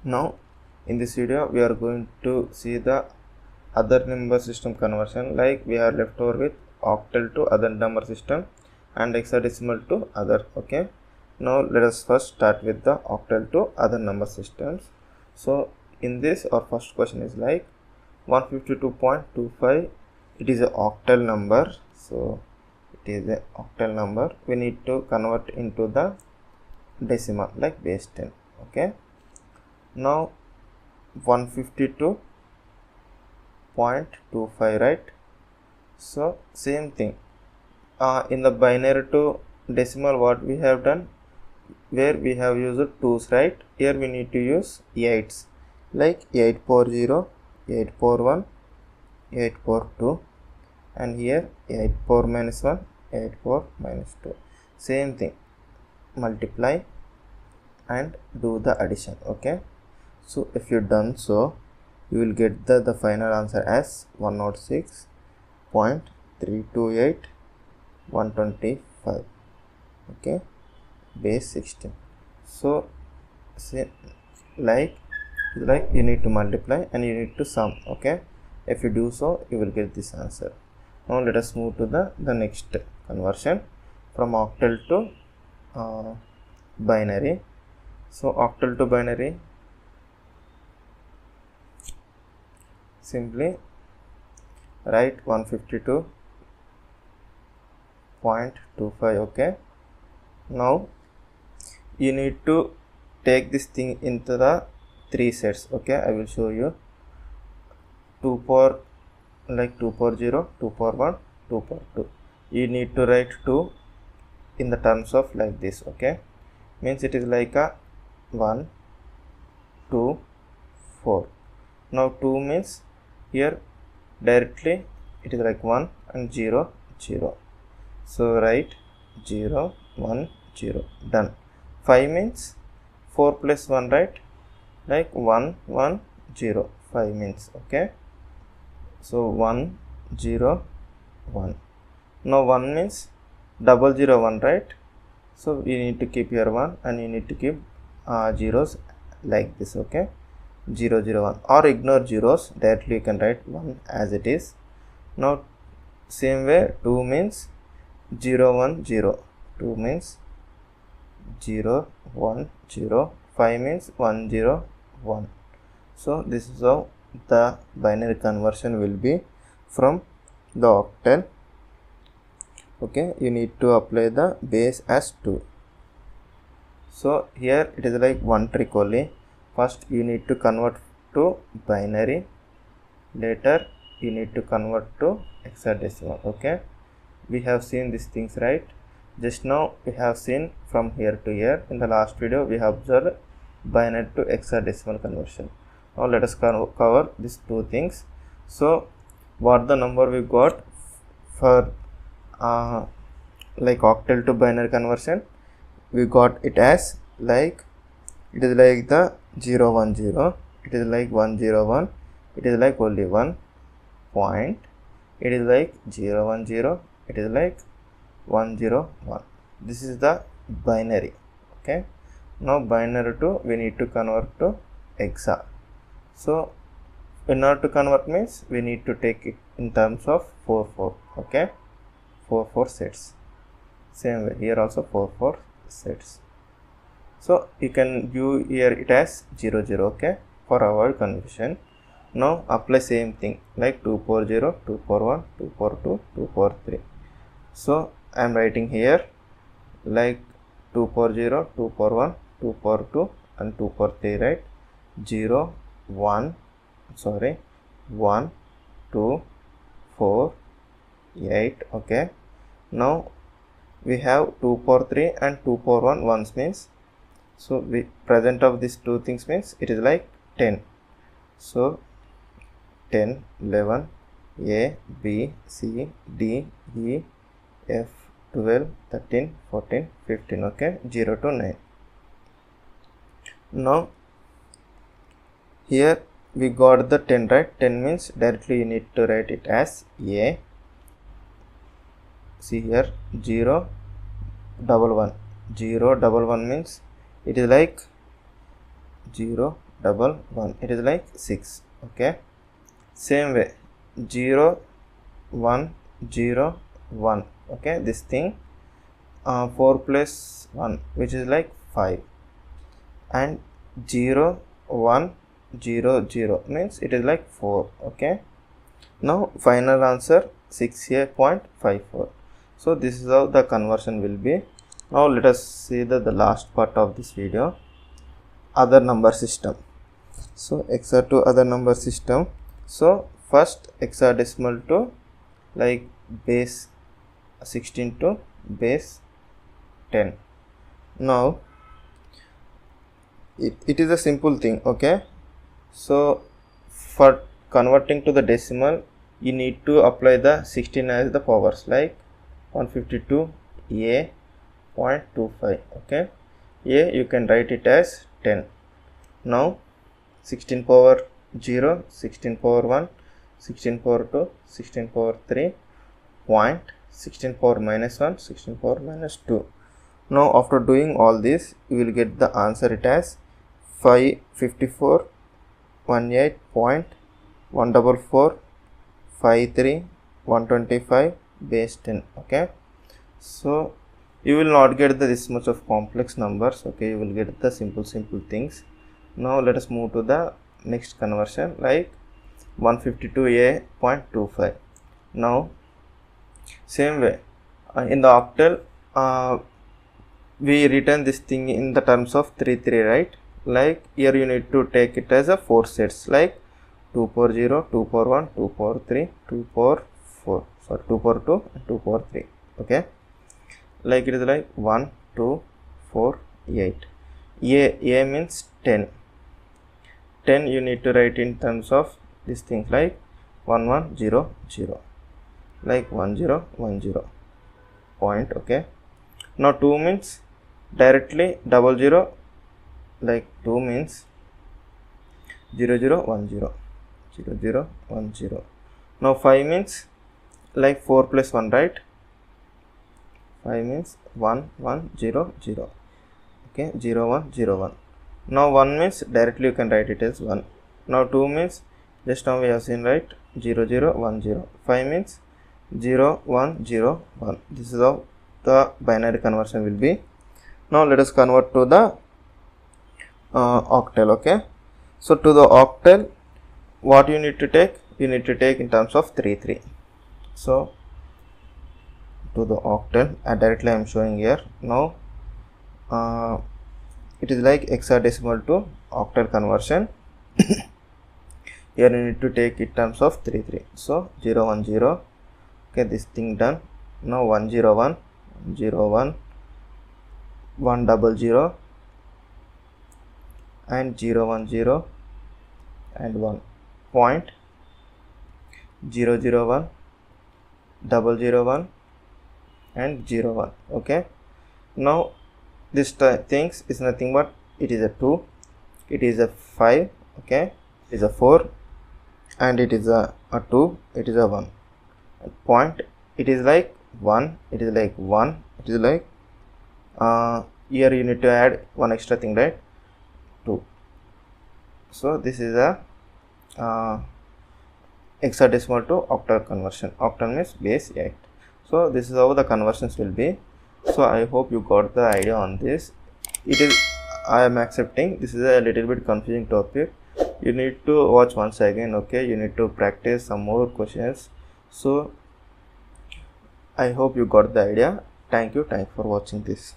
Now in this video we are going to see the other number system conversion, like we are left over with octal to other number system and hexadecimal to other. Okay, now let us first start with the octal to other number systems. So in this, our first question is like 152.25, it is a octal number. So it is a octal number. We need to convert into the decimal like base 10. Okay, now 152.25, right? So same thing, in the binary to decimal, what we have done, where we have used 2's, right? Here we need to use 8's, like 840, 841, 842, and here 84 minus 1, 84 minus 2. Same thing, multiply and do the addition. Okay, so if you done so, you will get the final answer as 106.328.125. okay, base 16. So say, like you need to multiply and you need to sum. Okay, if you do so, you will get this answer. Now let us move to the next conversion from octal to binary. So octal to binary, simply write 152.25. okay, now you need to take this thing into the 3 sets. Okay, I will show you. 2 power, like 2 power 0, 2 power 1, 2 power 2. You need to write 2 in the terms of like this. Okay, means it is like a 1, 2, 4. Now 2 means here directly it is like 1 and 0, 0. So write 0, 1, 0. Done. 5 means 4 plus 1, right? Like 1, 1, 0. 5 means. Okay. So 1, 0, 1. Now 1 means 001, right? So you need to keep your 1 and you need to keep zeros like this. Okay, 0, 0, 1, or ignore zeros, directly you can write 1 as it is. Now same way, 2 means 0, 1, 0. 2 means 0, 1, 0. 5 means 1, 0, 1. So this is how the binary conversion will be from the octal. Okay, you need to apply the base as 2. So here it is like one trick only. First you need to convert to binary, later you need to convert to hexadecimal. Okay, we have seen these things, right? Just now we have seen from here to here. In the last video we have observed binary to hexadecimal conversion. Now let us cover these two things. So what the number we got for like octal to binary conversion? We got it as like, it is like the 0, 1, 0, it is like 1, 0, 1, it is like only 1 point, it is like 0, 1, 0, it is like 1, 0, 1. This is the binary. Okay, now binary to, we need to convert to hexa. So in order to convert means we need to take it in terms of 4, 4. Okay, 4, 4 sets. Same way here also 4, 4 sets. So you can view here it as 0, 0. Okay, for avoid confusion. Now apply same thing like 2 power 0, 2 power 1, 2 power 2, 2 power 3. So I am writing here like 2 power 0, 2 power 1, 2 power 2 and 2 power 3, right? 0, 1, 1, 2, 4, 8. Okay, now we have 2 power 3 and 2 power 1 ones means, so we present of these two things means it is like 10. So 10, 11, A, B, C, D, E, F, 12, 13, 14, 15. Okay, 0 to 9. Now here we got the 10, right? 10 means directly you need to write it as A. See here 0, 1, 1. 0, 1, 1 means it is like 0, double 1, it is like 6. Okay, same way 0 1 0 1. Okay, this thing 4 plus 1, which is like 5, and 0 1 0 0 means it is like 4. Okay, now final answer 6a.54. so this is how the conversion will be. Now let us see the last part of this video, other number system. So hexa to other number system. So first hexadecimal to like base 16 to base 10. Now it is a simple thing. Okay, so for converting to the decimal, you need to apply the 16 as the powers, like 152a.25. okay, a you can write it as 10. Now 16 power 0, 16 power 1, 16 power 2, 16 power 3, point 16 power minus 1, 16 power minus 2. Now after doing all this, you will get the answer it as 554.184.125 base 10. Okay, so you will not get this much of complex numbers. Okay, you will get the simple things. Now let us move to the next conversion, like 152a.25. now same way in the octal we written this thing in the terms of 3 3, right? Like here you need to take it as a 4 sets, like 2 power 0, 2 power 1, 2 power 3, 2 power 4, sorry 2 power 2 and 2 power 3. Okay, like it is like 1 2 4 8. A means 10. You need to write in terms of these things, like 1 1 0 0, like 1 0 1 0 point. Okay, now 2 means directly 0 0, like 2 means 0 0 1 0 0 0 1 0. Now 5 means like 4 plus 1, right? 5 means 1 1 0 0. Okay, 0 1 0 1. Now 1 means directly you can write it as 1. Now 2 means just now we have seen, right? 0 0 1 0. 5 means 0 1 0 1. This is how the binary conversion will be. Now let us convert to the octal. Okay, so to the octal, what you need to take? You need to take in terms of 3 3. So to the octal, directly I am showing here. Now it is like hexadecimal to octal conversion. Here you need to take in terms of 3 3. So 0 1 0. Okay, this thing done. Now 1 0 1 0 1 1 double 0 and 0 1 0 and 1 point 0 0 1 double 0 1 and 0 1. Okay, now this things is nothing but it is a 2, it is a 5, okay, it is a 4, and it is a 2, it is a 1 point. It is like 1, it is like 1, it is like here you need to add one extra thing, right? 2. So this is a hexadecimal to octal conversion. Octal means base 8. So this is how the conversions will be. So I hope you got the idea on this. It is, I am accepting this is a little bit confusing topic. You need to watch once again. Okay, you need to practice some more questions. So I hope you got the idea. Thank you for watching this.